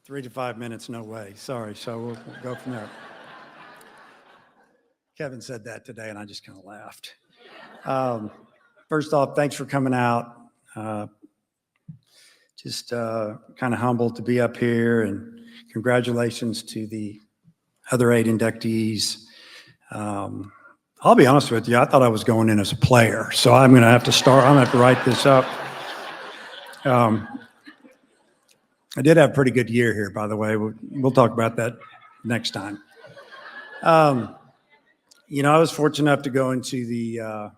3 to 5 minutes, no way. Sorry, so we'll go from there. Kevin said that today, and I just kind of laughed. First off, thanks for coming out. Just kind of humbled to be up here, and congratulations to the other 8 inductees. I'll be honest with you, I thought I was going in as a player, so I'm going to have to start. I'm going to have to write this up. I did have a pretty good year here, by the way. We'll talk about that next time. You know, I was fortunate enough to go into the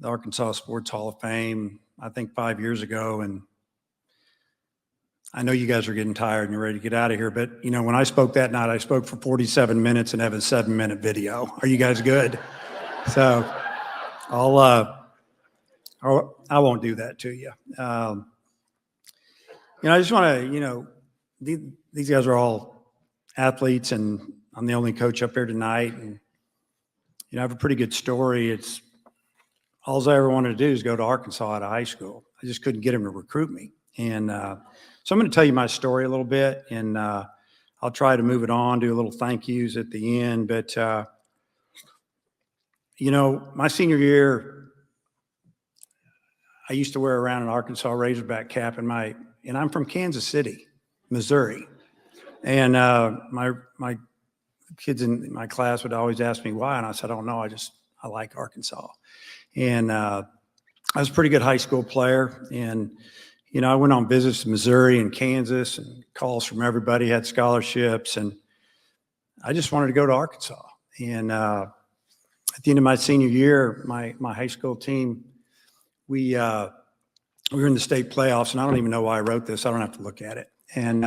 Arkansas Sports Hall of Fame, I think 5 years ago, and I know you guys are getting tired and you're ready to get out of here, but you know, when I spoke that night, I spoke for 47 minutes and have a 7-minute video. Are you guys good? So I won't do that to you. You know, I just want to, you know, these guys are all athletes, and I'm the only coach up here tonight. And, you know, I have a pretty good story. It's all I ever wanted to do is go to Arkansas out of high school. I just couldn't get them to recruit me. And so I'm going to tell you my story a little bit, and I'll try to move it on, do a little thank yous at the end. But, you know, my senior year, I used to wear around an Arkansas Razorback cap, and I'm from Kansas City, Missouri. And my kids in my class would always ask me why, and I said, I don't know, I like Arkansas. And I was a pretty good high school player, and you know, I went on visits to Missouri and Kansas, and calls from everybody, had scholarships, and I just wanted to go to Arkansas. And at the end of my senior year, my high school team, we were in the state playoffs, and I don't even know why I wrote this. I don't have to look at it. And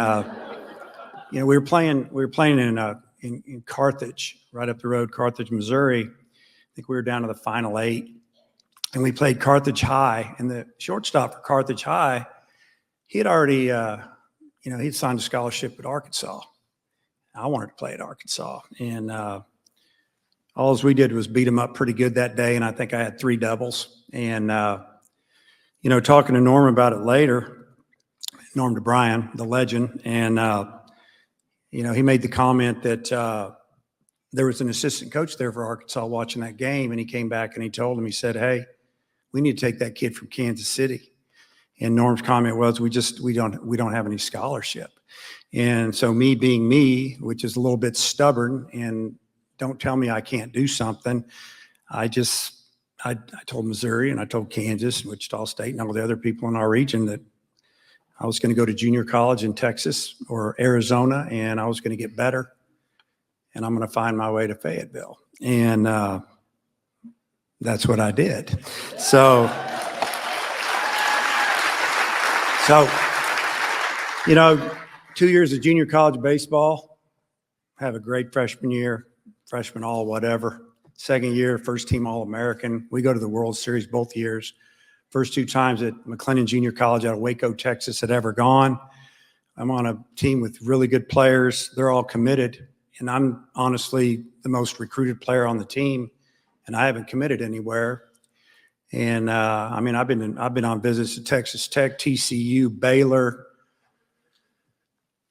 you know, we were playing in Carthage, right up the road, Carthage, Missouri. I think we were down to the final 8, and we played Carthage High. And the shortstop for Carthage High, he had already, you know, he'd signed a scholarship at Arkansas. I wanted to play at Arkansas, and all we did was beat him up pretty good that day. And I think I had 3 doubles. And you know, talking to Norm about it later, Norm DeBriyn, the legend, and you know, he made the comment that there was an assistant coach there for Arkansas watching that game, and he came back and he told him, he said, hey, we need to take that kid from Kansas City. And Norm's comment was, we don't have any scholarship. And so me being me, which is a little bit stubborn, and don't tell me I can't do something, I told Missouri, and I told Kansas and Wichita State and all the other people in our region that I was going to go to junior college in Texas or Arizona, and I was going to get better, and I'm going to find my way to Fayetteville. And that's what I did. So, you know, 2 years of junior college baseball, have a great freshman year, freshman all whatever. Second year, first team All-American. We go to the World Series both years. First 2 times that McLennan Junior College out of Waco, Texas had ever gone. I'm on a team with really good players. They're all committed, and I'm honestly the most recruited player on the team, and I haven't committed anywhere. And I mean, I've been on visits to Texas Tech, TCU, Baylor,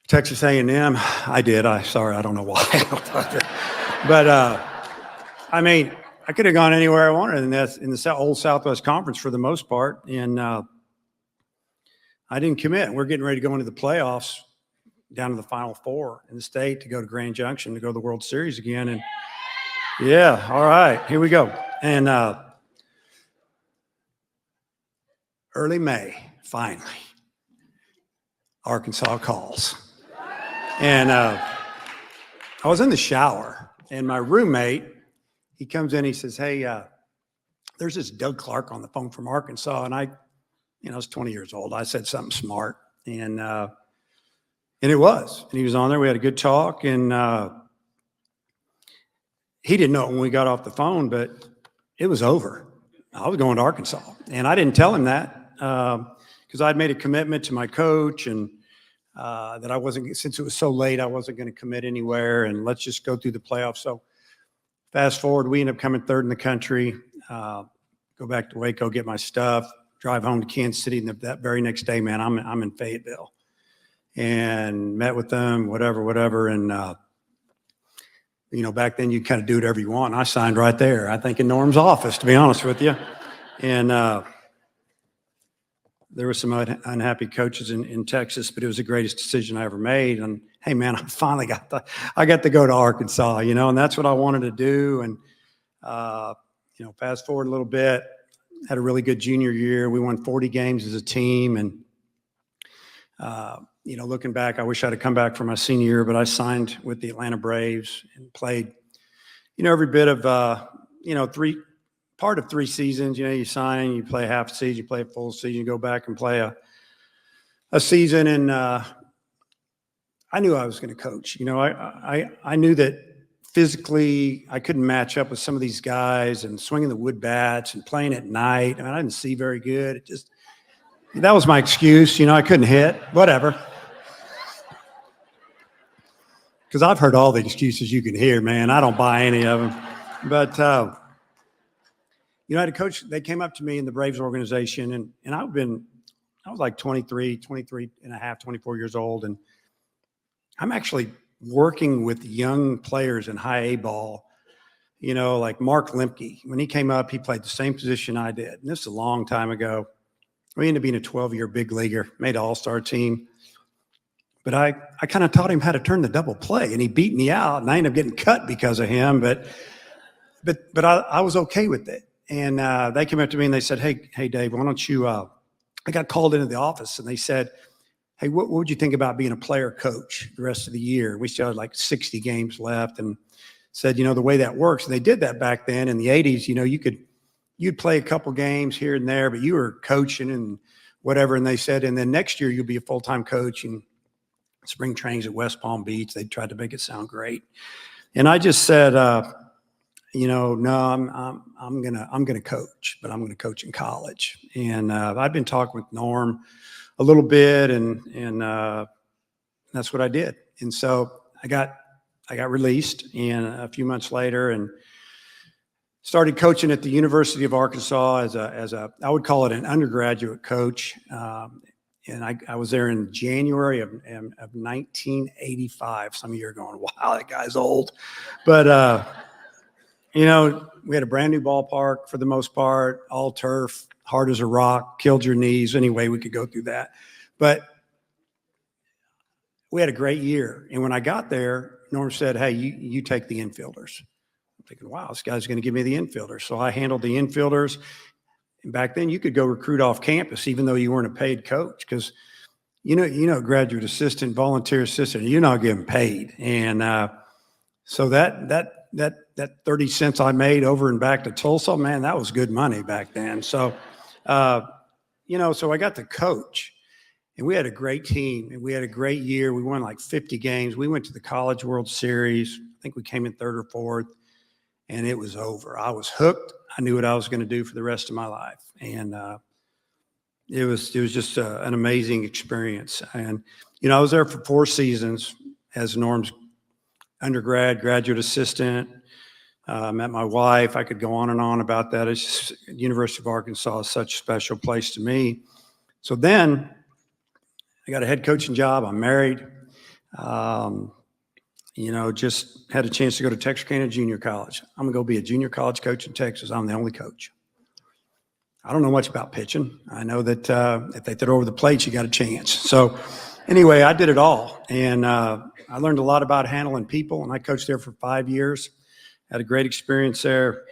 Texas A&M. Sorry, I don't know why. But I mean, I could have gone anywhere I wanted in the old Southwest Conference for the most part, and I didn't commit. We're getting ready to go into the playoffs, down to the Final 4 in the state, to go to Grand Junction to go to the World Series again. And yeah, all right, here we go. And early May, finally, Arkansas calls. And I was in the shower, and my roommate, he comes in, he says, hey, there's this Doug Clark on the phone from Arkansas. And I was 20 years old. I said something smart, and it was. And he was on there. We had a good talk, and he didn't know it when we got off the phone, but it was over. I was going to Arkansas, and I didn't tell him that because I'd made a commitment to my coach, and that I wasn't, since it was so late, I wasn't going to commit anywhere, and let's just go through the playoffs. So fast forward, we end up coming 3rd in the country, go back to Waco, get my stuff, drive home to Kansas City, and that very next day, man, I'm in Fayetteville. and met with them, whatever. And, back then you kind of do whatever you want. And I signed right there, I think in Norm's office, to be honest with you. And there were some unhappy coaches in Texas, but it was the greatest decision I ever made. And hey, man, I finally got to go to Arkansas, and that's what I wanted to do. And, fast forward a little bit, had a really good junior year. We won 40 games as a team. And, looking back, I wish I'd have come back for my senior year, but I signed with the Atlanta Braves and played, every bit of, part of 3 seasons. You sign, you play half a season, you play a full season, you go back and play a season. And I knew I was going to coach. I knew that physically I couldn't match up with some of these guys and swinging the wood bats and playing at night. I didn't see very good. That was my excuse. I couldn't hit, whatever. Because I've heard all the excuses you can hear, man. I don't buy any of them. But, I had a coach, they came up to me in the Braves organization, and I was like 23 and a half, 24 years old. And I'm actually working with young players in high A ball, like Mark Lemke. When he came up, he played the same position I did. And this is a long time ago. We ended up being a 12-year big leaguer, made an all-star team. But I kind of taught him how to turn the double play, and he beat me out, and I ended up getting cut because of him. But I was okay with it. And they came up to me and they said, hey, Dave, why don't you, I got called into the office and they said, hey, what would you think about being a player coach the rest of the year? We still had like 60 games left, and said, the way that works, and they did that back then in the 80s, you'd play a couple games here and there, but you were coaching and whatever. And they said, and then next year you'll be a full-time coach and spring trainings at West Palm Beach. They tried to make it sound great. And I just said, no, I'm gonna coach, but I'm gonna coach in college. And I've been talking with Norm a little bit, and that's what I did. And so I got released, and a few months later, and started coaching at the University of Arkansas as a I would call it an undergraduate coach. And I was there in January of 1985. Some of you are going, wow, that guy's old. But we had a brand new ballpark for the most part, all turf, hard as a rock, killed your knees. Anyway, we could go through that. But we had a great year. And when I got there, Norm said, hey, you take the infielders. I'm thinking, wow, this guy's going to give me the infielders. So I handled the infielders. And back then you could go recruit off campus, even though you weren't a paid coach, because, graduate assistant, volunteer assistant, you're not getting paid. And so that 30 cents I made over and back to Tulsa, man, that was good money back then. So, so I got to coach, and we had a great team, and we had a great year. We won like 50 games. We went to the College World Series. I think we came in 3rd or 4th, and it was over. I was hooked. I knew what I was going to do for the rest of my life. And it was just an amazing experience. And, I was there for 4 seasons as Norm's undergrad, graduate assistant. Met my wife. I could go on and on about that. It's just, University of Arkansas is such a special place to me. So then I got a head coaching job. I'm married. Just had a chance to go to Texarkana Junior College. I'm going to go be a junior college coach in Texas. I'm the only coach. I don't know much about pitching. I know that if they throw over the plate, you got a chance. So anyway, I did it all. And I learned a lot about handling people, and I coached there for 5 years. Had a great experience there.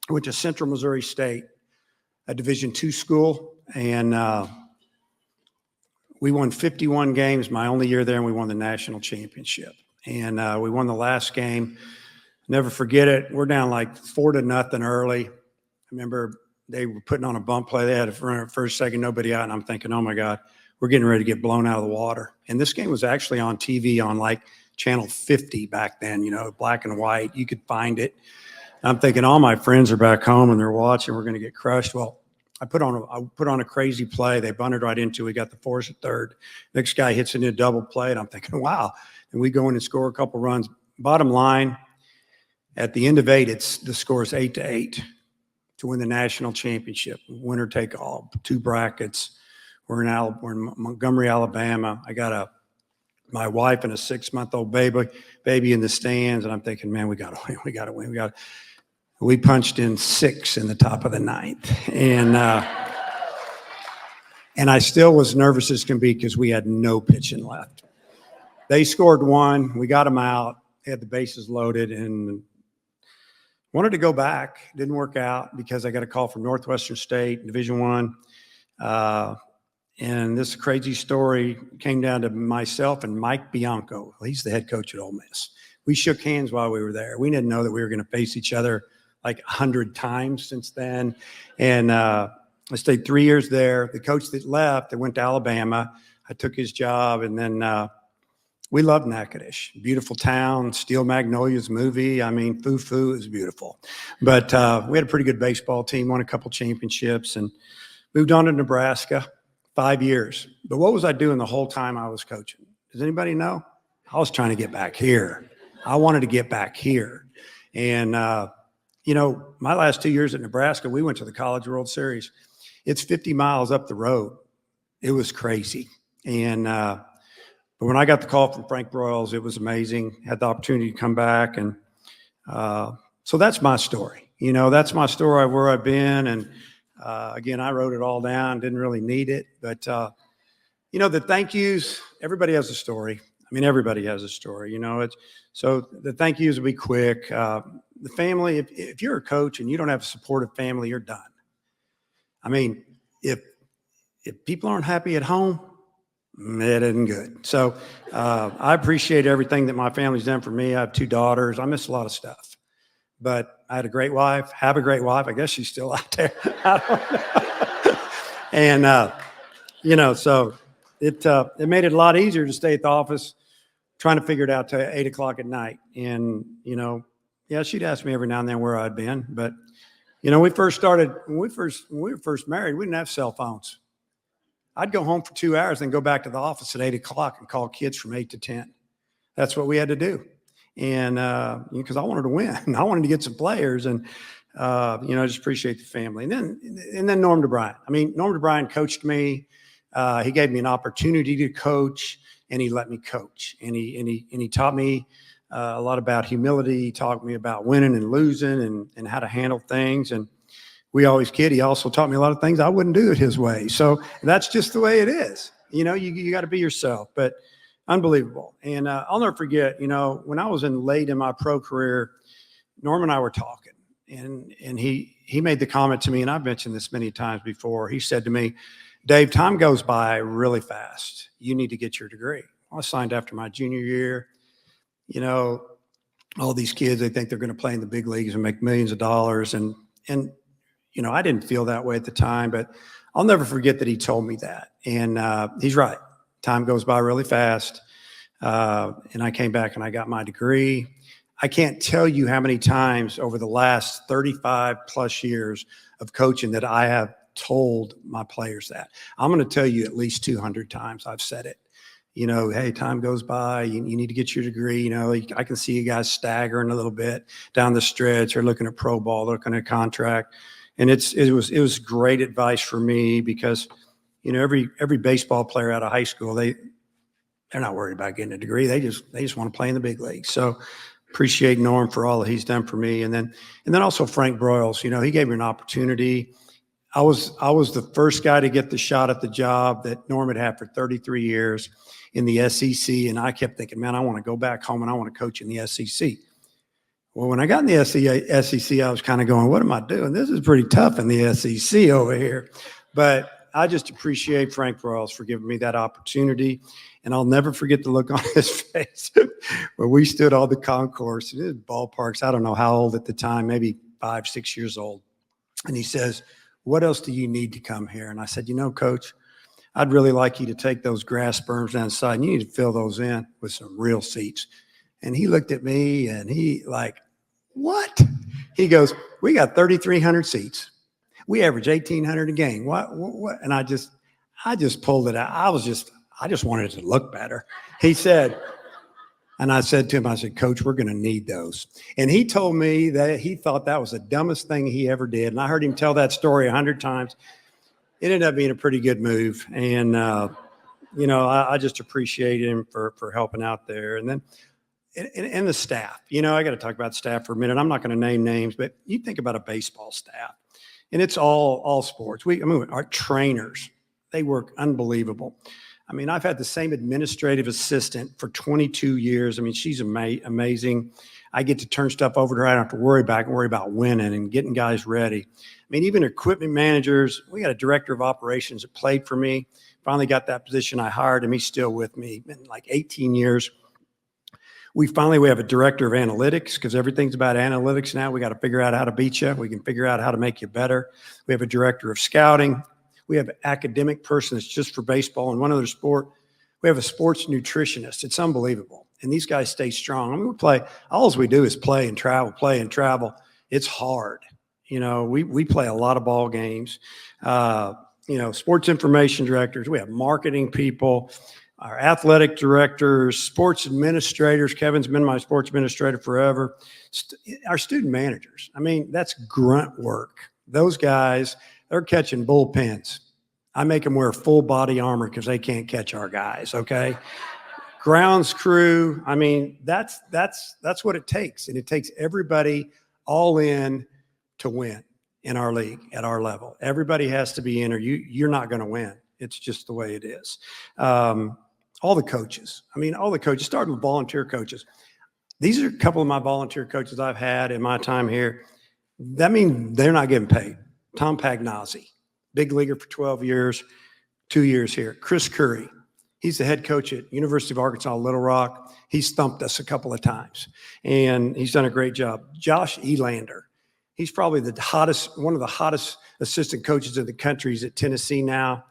I went to Central Missouri State, a Division II school, and we won 51 games my only year there, and we won the national championship. And we won the last game. Never forget it. We're down like 4-0 early. I remember they were putting on a bump play. They had a runner first, second, nobody out, and I'm thinking, oh my God, we're getting ready to get blown out of the water. And this game was actually on TV on like channel 50 back then, black and white. You could find it. I'm thinking all my friends are back home and they're watching. We're going to get crushed. Well, I put on a crazy play. They bunted right into it. We got the force at third. Next guy hits into a double play, and I'm thinking, wow. And we go in and score a couple runs. Bottom line, at the end of 8, the score is 8-8 to win the national championship. Winner take all. 2 brackets. We're in Montgomery, Alabama. I got a my wife and a 6-month-old baby in the stands. And I'm thinking, man, we got to win. We got to win. We punched in 6 in the top of the 9th. And I still was nervous as can be because we had no pitching left. They scored 1. We got them out. They had the bases loaded and wanted to go back. Didn't work out because I got a call from Northwestern State, Division I. And this crazy story came down to myself and Mike Bianco. He's the head coach at Ole Miss. We shook hands while we were there. We didn't know that we were going to face each other like 100 times since then. And I stayed 3 years there. The coach that left, that went to Alabama, I took his job. And then we loved Natchitoches. Beautiful town, Steel Magnolias movie. I mean, foo-foo is beautiful. But we had a pretty good baseball team, won a couple championships, and moved on to Nebraska. 5 years. But what was I doing the whole time I was coaching? Does anybody know? I was trying to get back here. I wanted to get back here. And, my last 2 years at Nebraska, we went to the College World Series. It's 50 miles up the road. It was crazy. And, but when I got the call from Frank Broyles, it was amazing. Had the opportunity to come back. And so that's my story. That's my story of where I've been. And, again, I wrote it all down, didn't really need it. But, the thank yous, everybody has a story. I mean, everybody has a story, so the thank yous will be quick. The family, if you're a coach and you don't have a supportive family, you're done. I mean, if people aren't happy at home, it isn't good. So I appreciate everything that my family's done for me. I have 2 daughters. I miss a lot of stuff. But I had a great wife, have a great wife. I guess she's still out there. I don't know. And, so it made it a lot easier to stay at the office trying to figure it out till 8 o'clock at night. And, she'd ask me every now and then where I'd been. But, when we were first married, we didn't have cell phones. I'd go home for 2 hours and go back to the office at 8 o'clock and call kids from 8 to 10. That's what we had to do. And, because I wanted to win, I wanted to get some players, and, I just appreciate the family. And then Norm DeBriyn. I mean, Norm DeBriyn coached me. He gave me an opportunity to coach, and he let me coach. And he taught me a lot about humility. He taught me about winning and losing and how to handle things. And we always kid. He also taught me a lot of things I wouldn't do it his way. So that's just the way it is. You got to be yourself. But unbelievable. And I'll never forget, when I was late in my pro career, Norm and I were talking, and he made the comment to me, and I've mentioned this many times before. He said to me, Dave, time goes by really fast. You need to get your degree. I signed after my junior year. All these kids, they think they're going to play in the big leagues and make millions of dollars. And I didn't feel that way at the time, but I'll never forget that he told me that. And he's right. Time goes by really fast. And I came back and I got my degree. I can't tell you how many times over the last 35 plus years of coaching that I have told my players that. I'm going to tell you at least 200 times I've said it. Hey, time goes by. You need to get your degree. I can see you guys staggering a little bit down the stretch or looking at pro ball, looking at contract. And it was great advice for me because, every baseball player out of high school, they're not worried about getting a degree. They just want to play in the big leagues. So appreciate Norm for all that he's done for me. And then also Frank Broyles, he gave me an opportunity. I was the first guy to get the shot at the job that Norm had for 33 years in the SEC. And I kept thinking, man, I want to go back home and I want to coach in the SEC. Well, when I got in the SEC, I was kind of going, what am I doing? This is pretty tough in the SEC over here. But I just appreciate Frank Broyles for giving me that opportunity. And I'll never forget the look on his face where we stood on the concourse. It was ballparks. I don't know how old at the time, maybe 5, 6 years old. And he says, what else do you need to come here? And I said, Coach, I'd really like you to take those grass berms down the side and you need to fill those in with some real seats. And he looked at me and he like, what? He goes, we got 3,300 seats. We average 1,800 a game. What? And I just pulled it out. I just wanted it to look better. He said, and I said to him, I said, Coach, we're going to need those. And he told me that he thought that was the dumbest thing he ever did. And I heard him tell that story 100 times. It ended up being a pretty good move. And I just appreciate him for helping out there. And then, and the staff, I got to talk about staff for a minute. I'm not going to name names, but you think about a baseball staff, and it's all sports. Our trainers, they work unbelievable. I mean, I've had the same administrative assistant for 22 years. I mean, she's amazing. I get to turn stuff over to her. I don't have to worry about winning and getting guys ready. I mean, even equipment managers, we got a director of operations that played for me. Finally got that position. I hired him. He's still with me. Been like 18 years. We have a director of analytics because everything's about analytics now. We got to figure out how to beat you. We can figure out how to make you better. We have a director of scouting. We have an academic person that's just for baseball and one other sport. We have a sports nutritionist. It's unbelievable. And these guys stay strong. I mean, all we do is play and travel. It's hard. We play a lot of ball games. Sports information directors. We have marketing people, our athletic directors, sports administrators. Kevin's been my sports administrator forever. Our student managers. I mean, that's grunt work. Those guys, they're catching bullpens. I make them wear full body armor because they can't catch our guys. Okay. Grounds crew. I mean, that's what it takes. And it takes everybody all in to win in our league at our level. Everybody has to be in or you're not going to win. It's just the way it is. All the coaches, starting with volunteer coaches. These are a couple of my volunteer coaches I've had in my time here. That means they're not getting paid. Tom Pagnozzi, big leaguer for 12 years, 2 years here. Chris Curry, he's the head coach at University of Arkansas, Little Rock. He's thumped us a couple of times, and he's done a great job. Josh Elander, he's probably one of the hottest assistant coaches in the country. He's at Tennessee now.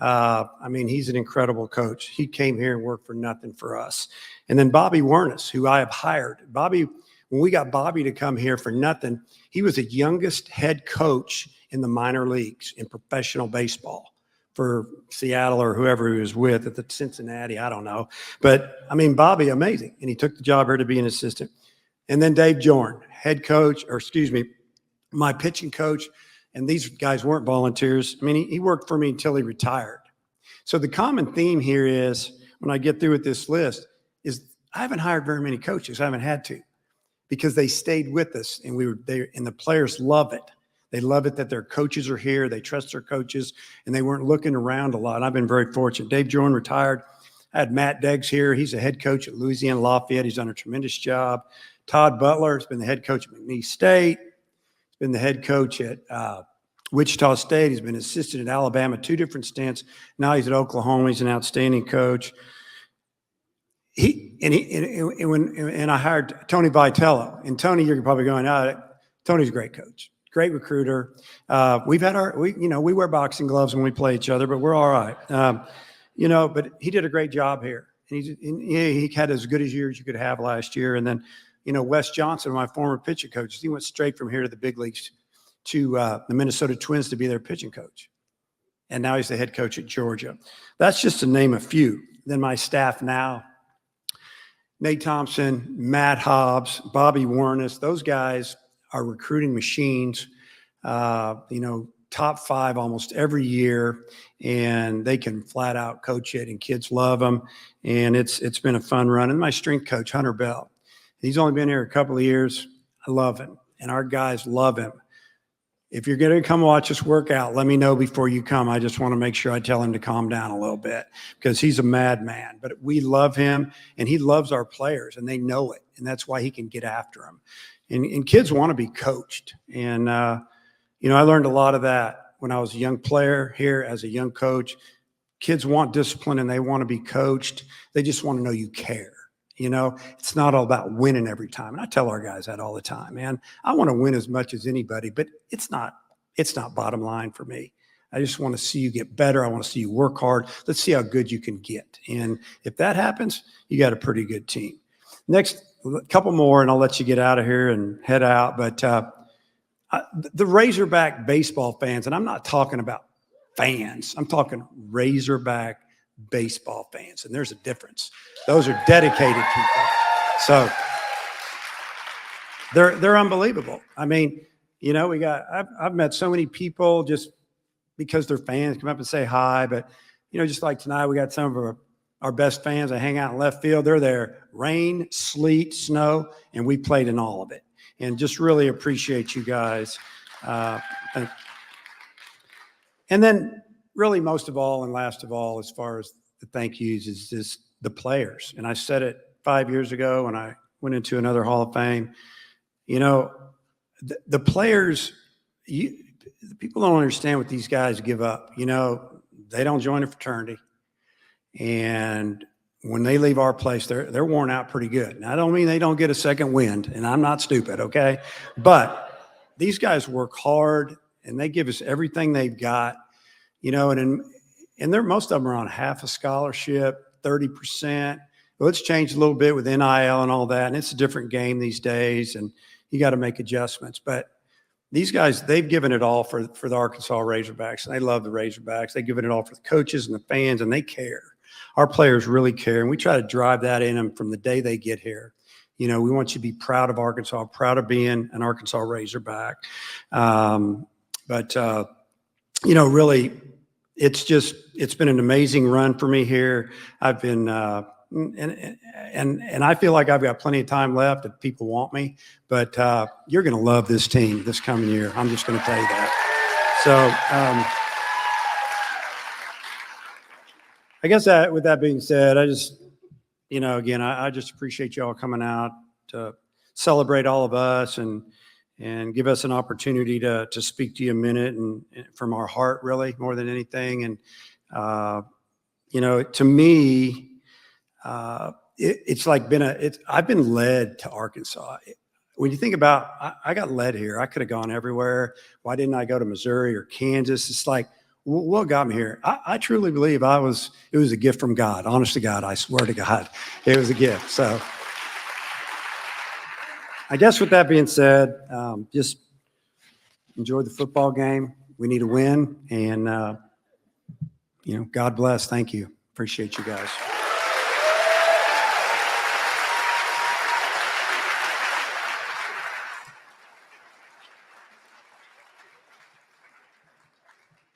He's an incredible coach. He came here and worked for nothing for us. And then Bobby Wernes, who I have hired. Bobby, when we got Bobby to come here for nothing, he was the youngest head coach in the minor leagues in professional baseball for Seattle or whoever he was with at the Cincinnati. I don't know. But, Bobby, amazing. And he took the job here to be an assistant. And then Dave Jorn, my pitching coach. And these guys weren't volunteers. He worked for me until he retired. So the common theme here is, when I get through with this list, is I haven't hired very many coaches. I haven't had to, because they stayed with us, and and the players love it. They love it that their coaches are here. They trust their coaches, and they weren't looking around a lot. I've been very fortunate. Dave Jordan retired. I had Matt Deggs here. He's a head coach at Louisiana Lafayette. He's done a tremendous job. Todd Butler has been the head coach at McNeese State. Been the head coach at Wichita State. He's been assistant at Alabama, 2 different stints. Now he's at Oklahoma. He's an outstanding coach. And I hired Tony Vitello. And Tony, you're probably going, Tony's a great coach, great recruiter. We wear boxing gloves when we play each other, but we're all right. But he did a great job here. And he had as good a year as you could have last year. And then, Wes Johnson, my former pitching coach, he went straight from here to the big leagues to the Minnesota Twins to be their pitching coach. And now he's the head coach at Georgia. That's just to name a few. Then my staff now, Nate Thompson, Matt Hobbs, Bobby Wernes, those guys are recruiting machines, top 5 almost every year, and they can flat out coach it, and kids love them. And it's been a fun run. And my strength coach, Hunter Bell, he's only been here a couple of years. I love him, and our guys love him. If you're going to come watch us work out, let me know before you come. I just want to make sure I tell him to calm down a little bit, because he's a madman. But we love him, and he loves our players, and they know it, and that's why he can get after them. And kids want to be coached. And, I learned a lot of that when I was a young player here as a young coach. Kids want discipline, and they want to be coached. They just want to know you care. It's not all about winning every time. And I tell our guys that all the time, man. I want to win as much as anybody, but it's not bottom line for me. I just want to see you get better. I want to see you work hard. Let's see how good you can get. And if that happens, you got a pretty good team. Next, a couple more, and I'll let you get out of here and head out. But the Razorback baseball fans, and I'm not talking about fans. I'm talking Razorback baseball fans, and there's a difference. Those are dedicated people. So they're unbelievable. I've met so many people just because they're fans come up and say hi, but just like tonight, we got some of our best fans that hang out in left field. They're there, rain, sleet, snow, and we played in all of it. And just really appreciate you guys. And then really most of all and last of all, as far as the thank yous, is just the players. And I said it 5 years ago when I went into another Hall of Fame. The players, people don't understand what these guys give up. They don't join a fraternity. And when they leave our place, they're worn out pretty good. And I don't mean they don't get a second wind, and I'm not stupid, okay? But these guys work hard, and they give us everything they've got, and most of them are on half a scholarship, 30%. Well, it's changed a little bit with NIL and all that, and it's a different game these days, and you got to make adjustments. But these guys, they've given it all for the Arkansas Razorbacks, and they love the Razorbacks. They've given it all for the coaches and the fans, and they care. Our players really care, and we try to drive that in them from the day they get here. We want you to be proud of Arkansas, proud of being an Arkansas Razorback. Really, it's been an amazing run for me here. I've been and I feel like I've got plenty of time left if people want me, but you're going to love this team this coming year. I'm just going to tell you that. So I guess with that being said, I just, again, I just appreciate y'all coming out to celebrate all of us and give us an opportunity to speak to you a minute and from our heart, really, more than anything. And, to me, it's like I've been led to Arkansas. When you think about, I got led here. I could have gone everywhere. Why didn't I go to Missouri or Kansas? It's like, what got me here? I truly believe it was a gift from God. Honest to God, I swear to God, it was a gift. So I guess with that being said, just enjoy the football game. We need a win, and God bless. Thank you. Appreciate you guys.